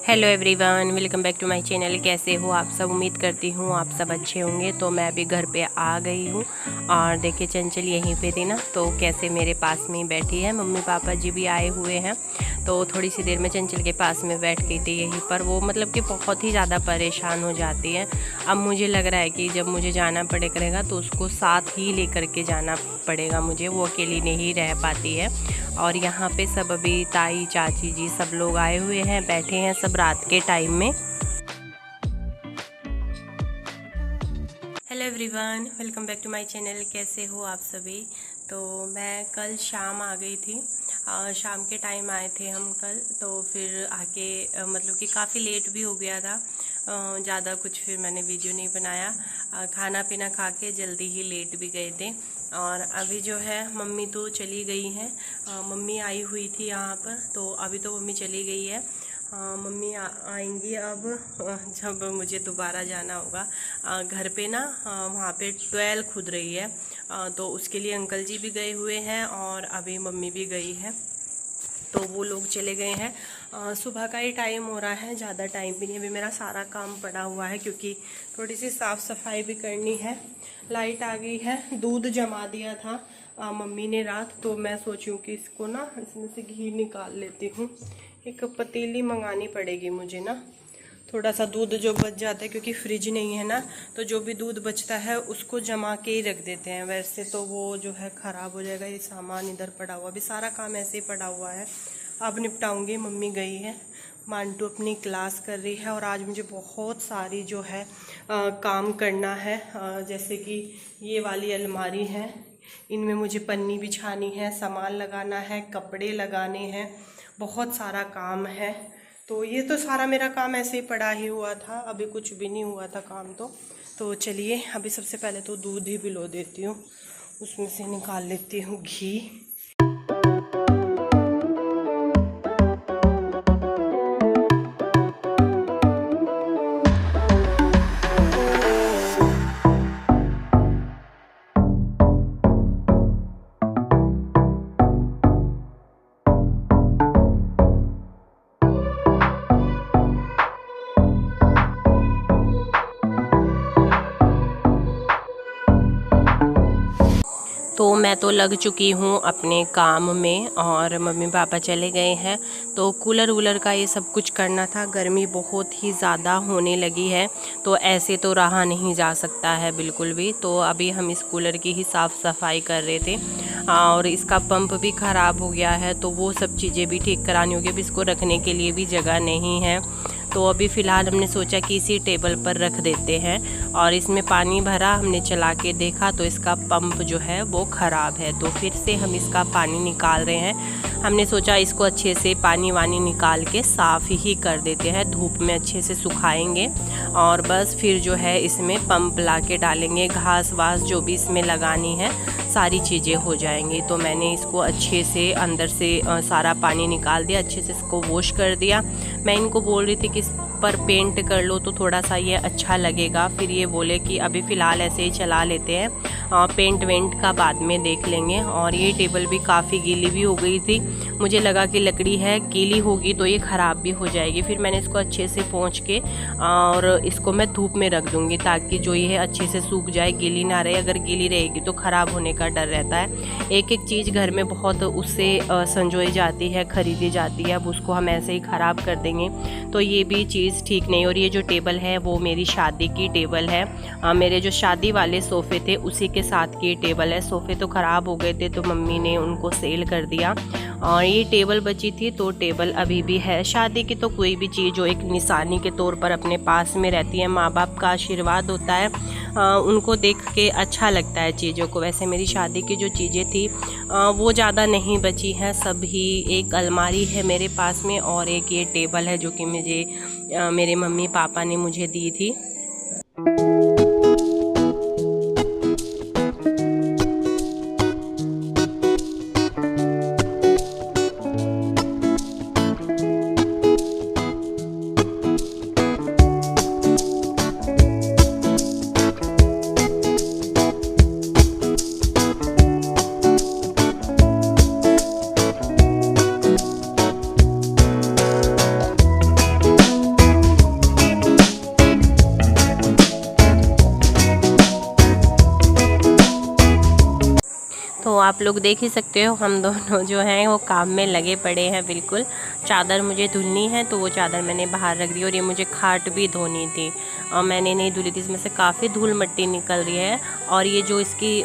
Hello everyone, welcome back to my channel. कैसे हो आप सब? उम्मीद करती हूँ आप सब अच्छे होंगे। तो मैं अभी घर पे आ गई हूँ और देखिए चंचल यहीं पे थी ना, तो कैसे मेरे पास में ही बैठी है। मम्मी पापा जी भी आए हुए हैं, तो थोड़ी सी देर में चंचल के पास में बैठ गई थी यहीं पर। वो मतलब कि बहुत ही ज़्यादा परेशान हो जाती है। अब मुझे लग रहा है कि जब मुझे जाना पड़ेगा तो उसको साथ ही लेकर के जाना पड़ेगा मुझे, वो अकेली नहीं रह पाती है। और यहाँ पे सब अभी ताई चाची जी सब लोग आए हुए हैं, बैठे हैं सब रात के टाइम में। Hello everyone, welcome back to my channel. कैसे हो आप सभी? तो मैं कल शाम आ गई थी, शाम के टाइम आए थे हम कल। तो फिर आके मतलब कि काफ़ी लेट भी हो गया था, ज़्यादा कुछ फिर मैंने वीडियो नहीं बनाया। खाना पीना खा के जल्दी ही लेट भी गए थे। और अभी जो है मम्मी तो चली गई हैं, मम्मी आई हुई थी यहाँ पर, तो अभी तो मम्मी चली गई है। मम्मी आएंगी अब जब मुझे दोबारा जाना होगा घर पे ना। वहाँ पे ट्वेल खुद रही है, तो उसके लिए अंकल जी भी गए हुए हैं और अभी मम्मी भी गई है, तो वो लोग चले गए हैं। सुबह का ही टाइम हो रहा है, ज़्यादा टाइम भी नहीं। अभी मेरा सारा काम पड़ा हुआ है क्योंकि थोड़ी सी साफ़ सफाई भी करनी है। लाइट आ गई है। दूध जमा दिया था मम्मी ने रात, तो मैं सोची हूँ कि इसको ना इसमें से घी निकाल लेती हूँ। एक पतीली मंगानी पड़ेगी मुझे ना, थोड़ा सा दूध जो बच जाता है, क्योंकि फ्रिज नहीं है ना, तो जो भी दूध बचता है उसको जमा के ही रख देते हैं। वैसे तो वो जो है ख़राब हो जाएगा। ये सामान इधर पड़ा हुआ, अभी सारा काम ऐसे ही पड़ा हुआ है, अब निपटाऊंगी। मम्मी गई है, मांटू अपनी क्लास कर रही है। और आज मुझे बहुत सारी जो है काम करना है। जैसे कि ये वाली अलमारी है, इनमें मुझे पन्नी बिछानी है, सामान लगाना है, कपड़े लगाने हैं, बहुत सारा काम है। तो ये तो सारा मेरा काम ऐसे ही पड़ा ही हुआ था, अभी कुछ भी नहीं हुआ था काम तो चलिए अभी सबसे पहले तो दूध ही पिलो देती हूँ, उसमें से निकाल लेती हूँ घी। तो मैं तो लग चुकी हूँ अपने काम में और मम्मी पापा चले गए हैं। तो कूलर वूलर का ये सब कुछ करना था। गर्मी बहुत ही ज़्यादा होने लगी है, तो ऐसे तो रहा नहीं जा सकता है बिल्कुल भी। तो अभी हम इस कूलर की ही साफ़ सफाई कर रहे थे और इसका पंप भी ख़राब हो गया है, तो वो सब चीज़ें भी ठीक करानी होगी। अभी इसको रखने के लिए भी जगह नहीं है, तो अभी फ़िलहाल हमने सोचा कि इसी टेबल पर रख देते हैं। और इसमें पानी भरा, हमने चला के देखा तो इसका पंप जो है वो ख़राब है, तो फिर से हम इसका पानी निकाल रहे हैं। हमने सोचा इसको अच्छे से पानी वानी निकाल के साफ़ ही कर देते हैं, धूप में अच्छे से सुखाएंगे और बस फिर जो है इसमें पंप ला के डालेंगे। घास वास जो भी इसमें लगानी है सारी चीज़ें हो जाएंगी। तो मैंने इसको अच्छे से अंदर से सारा पानी निकाल दिया, अच्छे से इसको वॉश कर दिया। मैं इनको बोल रही थी कि इस पर पेंट कर लो तो थोड़ा सा ये अच्छा लगेगा, फिर ये बोले कि अभी फ़िलहाल ऐसे ही चला लेते हैं, पेंट वेंट का बाद में देख लेंगे। और ये टेबल भी काफ़ी गीली भी हो गई थी, मुझे लगा कि लकड़ी है गीली होगी तो ये ख़राब भी हो जाएगी। फिर मैंने इसको अच्छे से पोंछ के और इसको मैं धूप में रख दूँगी ताकि जो ये है अच्छे से सूख जाए, गीली ना रहे। अगर गीली रहेगी तो ख़राब होने का डर रहता है। एक एक चीज़ घर में बहुत उससे संजोई जाती है, ख़रीदी जाती है, अब उसको हम ऐसे ही ख़राब कर देंगे तो ये भी चीज़ ठीक नहीं। और ये जो टेबल है वो मेरी शादी की टेबल है, मेरे जो शादी वाले सोफ़े थे उसी के साथ की टेबल है। सोफ़े तो ख़राब हो गए थे तो मम्मी ने उनको सेल कर दिया और ये टेबल बची थी, तो टेबल अभी भी है। शादी की तो कोई भी चीज़ जो एक निशानी के तौर पर अपने पास में रहती है, माँ बाप का आशीर्वाद होता है, उनको देख के अच्छा लगता है चीज़ों को। वैसे मेरी शादी की जो चीज़ें थी वो ज़्यादा नहीं बची हैं, सब ही। एक अलमारी है मेरे पास में और एक ये टेबल है जो कि मुझे मेरे मम्मी पापा ने मुझे दी थी। लोग देख ही सकते हो हम दोनों जो हैं वो काम में लगे पड़े हैं बिल्कुल। चादर मुझे धुलनी है तो वो चादर मैंने बाहर रख दी, और ये मुझे खाट भी धोनी थी और मैंने नहीं धुली थी। इसमें से काफ़ी धूल मिट्टी निकल रही है और ये जो इसकी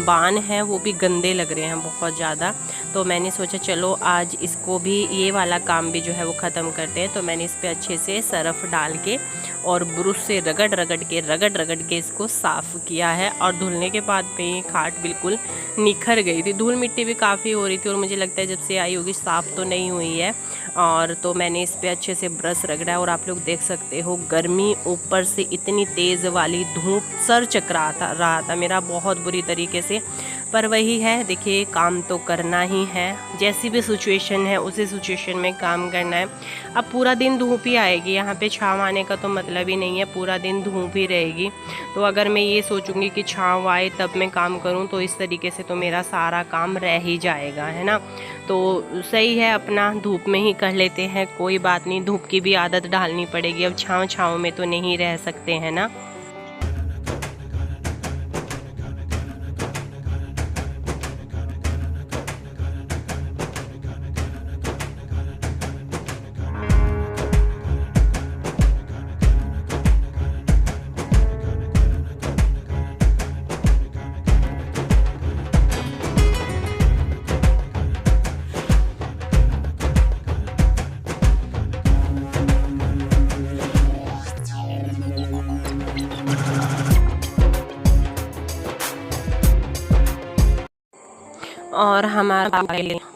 बान है वो भी गंदे लग रहे हैं बहुत ज़्यादा। तो मैंने सोचा चलो आज इसको भी, ये वाला काम भी जो है वो ख़त्म करते हैं। तो मैंने इस पर अच्छे से सरफ़ डाल के और ब्रश से रगड़ रगड़ के इसको साफ़ किया है। और धुलने के बाद में ये खाट बिल्कुल निखर गई थी, धूल मिट्टी भी काफ़ी हो रही थी और मुझे लगता है जब से आई होगी साफ़ तो नहीं हुई है। और तो मैंने इस पर अच्छे से ब्रश रगड़ा है और आप लोग देख सकते हो गर्मी ऊपर से इतनी तेज़ वाली धूप, सर चकरा रहा था मेरा बहुत बुरी तरीके से। पर वही है, देखिए काम तो करना ही है, जैसी भी सिचुएशन है उसी सिचुएशन में काम करना है। अब पूरा दिन धूप ही आएगी, यहाँ पे छाँव आने का तो मतलब ही नहीं है, पूरा दिन धूप ही रहेगी। तो अगर मैं ये सोचूंगी कि छाँव आए तब मैं काम करूँ तो इस तरीके से तो मेरा सारा काम रह ही जाएगा, है ना। तो सही है अपना धूप में ही कर लेते हैं, कोई बात नहीं, धूप की भी आदत डालनी पड़ेगी। अब छाँव में तो नहीं रह सकते हैं ना। और हमारा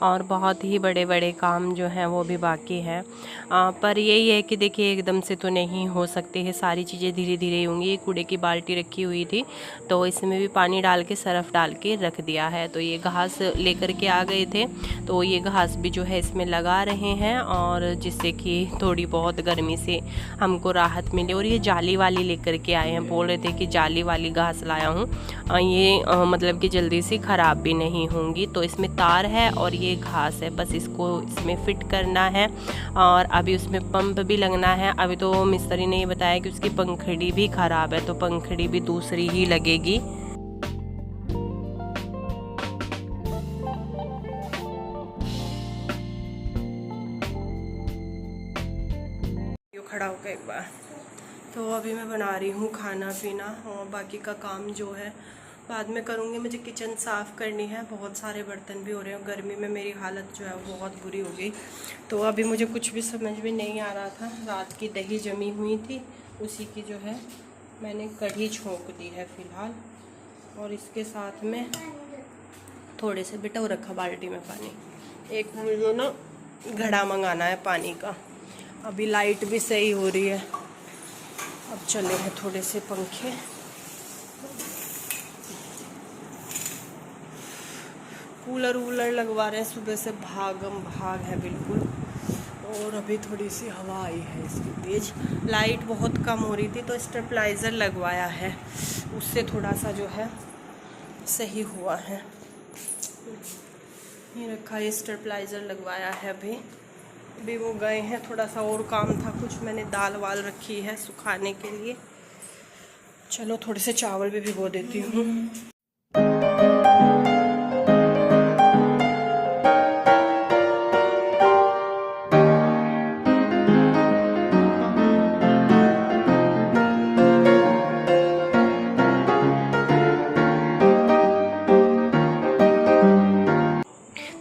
और बहुत ही बड़े बड़े काम जो हैं वो भी बाकी हैं। पर यही है कि देखिए एकदम से तो नहीं हो सकते हैं, सारी चीज़ें धीरे धीरे होंगी। ये कूड़े की बाल्टी रखी हुई थी तो इसमें भी पानी डाल के सरफ़ डाल के रख दिया है। तो ये घास लेकर के आ गए थे तो ये घास भी जो है इसमें लगा रहे हैं, और जिससे कि थोड़ी बहुत गर्मी से हमको राहत मिले। और ये जाली वाली लेकर के आए हैं, बोल रहे थे कि जाली वाली घास लाया हूँ, ये मतलब कि जल्दी से ख़राब भी नहीं होंगी। तो इसमें तार है और ये घास है, बस इसको इसमें फिट करना है और अभी उसमें पंप भी लगना है। अभी तो मिस्त्री ने ये बताया कि उसकी पंखड़ी भी ख़राब है तो पंखड़ी भी दूसरी ही लगेगी। खड़ा होकर एक बार, तो अभी मैं बना रही हूँ खाना पीना और बाकी का काम जो है बाद में करूँगी। मुझे किचन साफ़ करनी है, बहुत सारे बर्तन भी हो रहे हैं, गर्मी में मेरी हालत जो है बहुत बुरी हो गई। तो अभी मुझे कुछ भी समझ में नहीं आ रहा था, रात की दही जमी हुई थी उसी की जो है मैंने कढ़ी छोंक दी है फ़िलहाल, और इसके साथ में थोड़े से बिटो रखा बाल्टी में पानी। एक मुझे ना घड़ा मंगाना है पानी का। अभी लाइट भी सही हो रही है, अब चले हैं थोड़े से पंखे। कूलर वूलर लगवा रहे हैं, सुबह से भागम भाग है बिल्कुल। और अभी थोड़ी सी हवा आई है इसकी तेज़, लाइट बहुत कम हो रही थी तो स्टेबलाइज़र लगवाया है, उससे थोड़ा सा जो है सही हुआ है। ये रखा है, स्टेबलाइज़र लगवाया है। अभी वो गए हैं, थोड़ा सा और काम था कुछ, मैंने दाल वाल रखी है सुखाने के लिए। चलो थोड़े से चावल भी भिगो देती हूँ।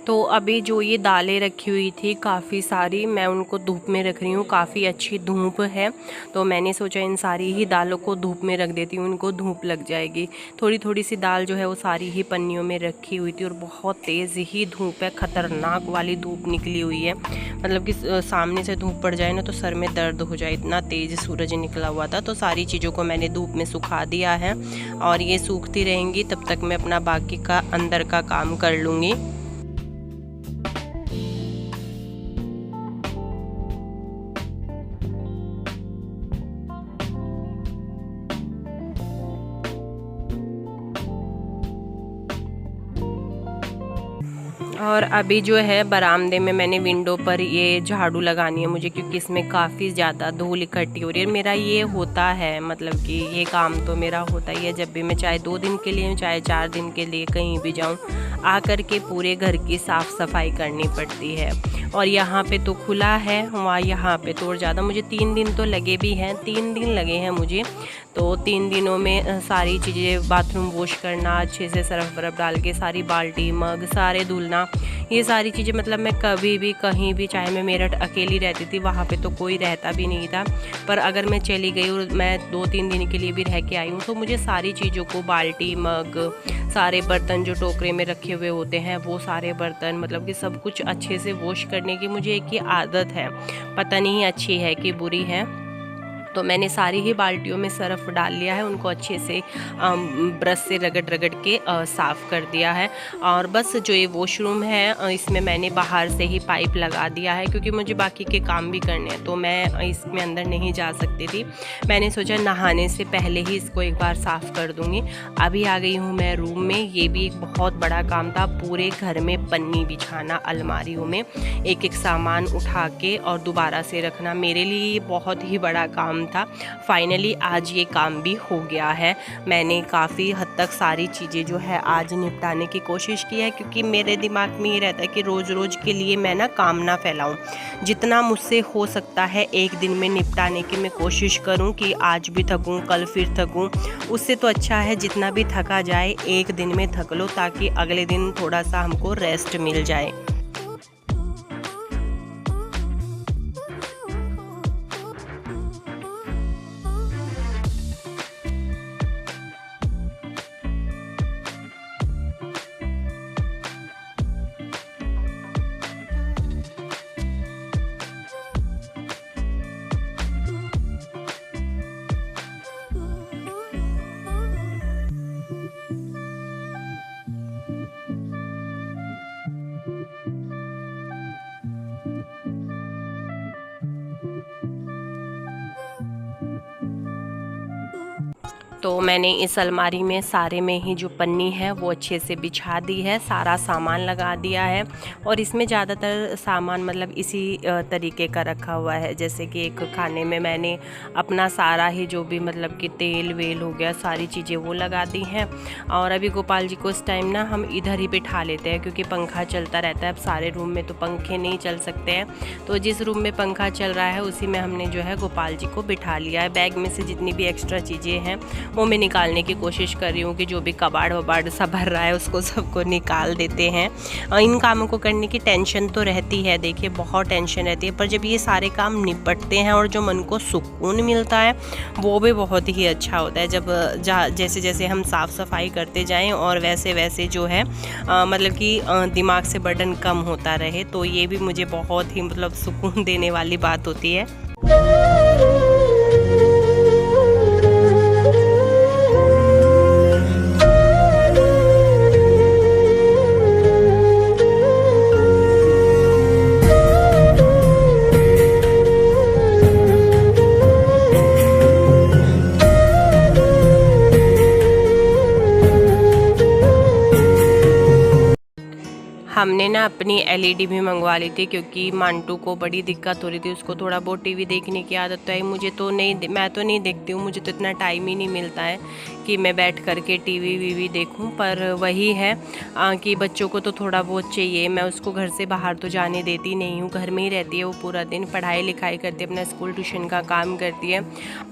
तो अभी जो ये दालें रखी हुई थी काफ़ी सारी, मैं उनको धूप में रख रही हूँ, काफ़ी अच्छी धूप है तो मैंने सोचा इन सारी ही दालों को धूप में रख देती हूँ, इनको धूप लग जाएगी। थोड़ी थोड़ी सी दाल जो है वो सारी ही पन्नियों में रखी हुई थी और बहुत तेज़ ही धूप है, ख़तरनाक वाली धूप निकली हुई है। मतलब कि सामने से धूप पड़ जाए ना तो सर में दर्द हो जाए, इतना तेज़ सूरज निकला हुआ था। तो सारी चीज़ों को मैंने धूप में सुखा दिया है और ये सूखती रहेंगी, तब तक मैं अपना बाकी का अंदर का काम कर लूँगी। और अभी जो है बरामदे में मैंने विंडो पर ये झाड़ू लगानी है मुझे, क्योंकि इसमें काफ़ी ज़्यादा धूल इकट्ठी हो रही है। मेरा ये होता है, मतलब कि ये काम तो मेरा होता ही है जब भी मैं चाहे 2 दिन के लिए चाहे 4 दिन के लिए कहीं भी जाऊँ, आकर के पूरे घर की साफ़ सफाई करनी पड़ती है। और यहाँ पे तो खुला है, वहाँ यहाँ पे तो और ज़्यादा। मुझे 3 दिन तो लगे भी हैं, 3 दिन लगे हैं मुझे। तो 3 दिनों में सारी चीज़ें, बाथरूम वॉश करना, अच्छे से सर्फ बर्फ डाल के सारी बाल्टी मग सारे धुलना, ये सारी चीज़ें, मतलब मैं कभी भी कहीं भी, चाहे मैं मेरठ अकेली रहती थी, वहाँ पे तो कोई रहता भी नहीं था, पर अगर मैं चली गई और मैं 2-3 दिन के लिए भी रह के आई हूँ, तो मुझे सारी चीज़ों को, बाल्टी मग, सारे बर्तन जो टोकरे में रखे हुए होते हैं, वो सारे बर्तन, मतलब कि सब कुछ अच्छे से वॉश करने की मुझे एक ही आदत है, पता नहीं अच्छी है कि बुरी है। तो मैंने सारी ही बाल्टियों में सर्फ डाल लिया है, उनको अच्छे से ब्रश से रगड़ रगड़ के साफ़ कर दिया है। और बस जो ये वॉशरूम है, इसमें मैंने बाहर से ही पाइप लगा दिया है, क्योंकि मुझे बाकी के काम भी करने हैं, तो मैं इसमें अंदर नहीं जा सकती थी। मैंने सोचा नहाने से पहले ही इसको एक बार साफ़ कर दूँगी। अभी आ गई हूँ मैं रूम में। ये भी एक बहुत बड़ा काम था, पूरे घर में पन्नी बिछाना, अलमारियों में एक एक सामान उठा के और दोबारा से रखना, मेरे लिए ये बहुत ही बड़ा काम था। फाइनली आज ये काम भी हो गया है। मैंने काफ़ी हद तक सारी चीज़ें जो है आज निपटाने की कोशिश की है, क्योंकि मेरे दिमाग में ये रहता है कि रोज़ रोज़ के लिए मैं ना काम ना फैलाऊं। जितना मुझसे हो सकता है एक दिन में निपटाने की मैं कोशिश करूं, कि आज भी थकूं, कल फिर थकूं। उससे तो अच्छा है जितना भी थका जाए एक दिन में थक लो, ताकि अगले दिन थोड़ा सा हमको रेस्ट मिल जाए। तो मैंने इस अलमारी में सारे में ही जो पन्नी है वो अच्छे से बिछा दी है, सारा सामान लगा दिया है। और इसमें ज़्यादातर सामान मतलब इसी तरीके का रखा हुआ है, जैसे कि एक खाने में मैंने अपना सारा ही जो भी, मतलब कि तेल वेल हो गया, सारी चीज़ें वो लगा दी हैं। और अभी गोपाल जी को इस टाइम ना हम इधर ही बिठा लेते हैं, क्योंकि पंखा चलता रहता है। अब सारे रूम में तो पंखे नहीं चल सकते हैं, तो जिस रूम में पंखा चल रहा है उसी में हमने जो है गोपाल जी को बिठा लिया है। बैग में से जितनी भी एक्स्ट्रा चीज़ें हैं वो मैं निकालने की कोशिश कर रही हूँ, कि जो भी कबाड़ वबाड़ सा भर रहा है उसको सबको निकाल देते हैं। और इन कामों को करने की टेंशन तो रहती है, देखिए बहुत टेंशन रहती है, पर जब ये सारे काम निपटते हैं और जो मन को सुकून मिलता है वो भी बहुत ही अच्छा होता है। जब जैसे जैसे हम साफ़ सफाई करते जाएं और वैसे वैसे जो है मतलब कि दिमाग से बर्डन कम होता रहे, तो ये भी मुझे बहुत ही मतलब सुकून देने वाली बात होती है। हमने ना अपनी एलईडी भी मंगवा ली थी, क्योंकि मांटू को बड़ी दिक्कत हो रही थी, उसको थोड़ा बहुत टीवी देखने की आदत तो है। मुझे तो नहीं, मैं तो नहीं देखती हूँ, मुझे तो इतना टाइम ही नहीं मिलता है कि मैं बैठ करके टीवी वीवी देखूँ। पर वही है कि बच्चों को तो थोड़ा बहुत चाहिए। मैं उसको घर से बाहर तो जाने देती नहीं हूँ, घर में ही रहती है वो पूरा दिन, पढ़ाई लिखाई करती है, अपना स्कूल ट्यूशन का काम करती है।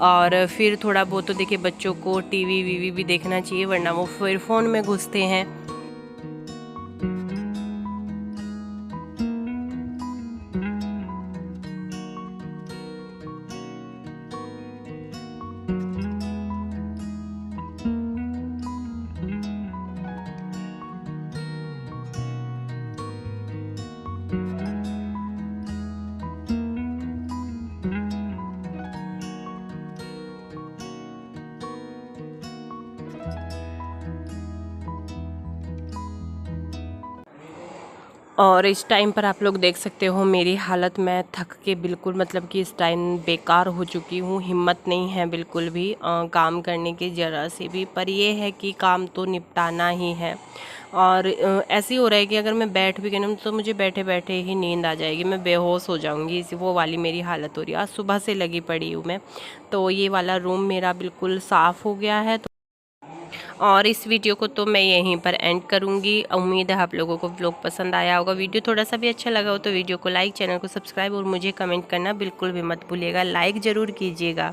और फिर थोड़ा बहुत तो देखिए बच्चों को टीवी वीवी भी देखना चाहिए, वरना वो फिर फ़ोन में घुसते हैं। और इस टाइम पर आप लोग देख सकते हो मेरी हालत, मैं थक के बिल्कुल मतलब कि इस टाइम बेकार हो चुकी हूँ। हिम्मत नहीं है बिल्कुल भी काम करने की ज़रा सी भी। पर ये है कि काम तो निपटाना ही है। और ऐसे ही हो रहा है कि अगर मैं बैठ भी गई ना तो मुझे बैठे बैठे ही नींद आ जाएगी, मैं बेहोश हो जाऊंगी। इसी वो वाली मेरी हालत हो रही है। आज सुबह से लगी पड़ी हूँ मैं। तो ये वाला रूम मेरा बिल्कुल साफ़ हो गया है। और इस वीडियो को तो मैं यहीं पर एंड करूँगी। उम्मीद है आप लोगों को व्लॉग पसंद आया होगा। वीडियो थोड़ा सा भी अच्छा लगा हो तो वीडियो को लाइक, चैनल को सब्सक्राइब और मुझे कमेंट करना बिल्कुल भी मत भूलिएगा। लाइक ज़रूर कीजिएगा।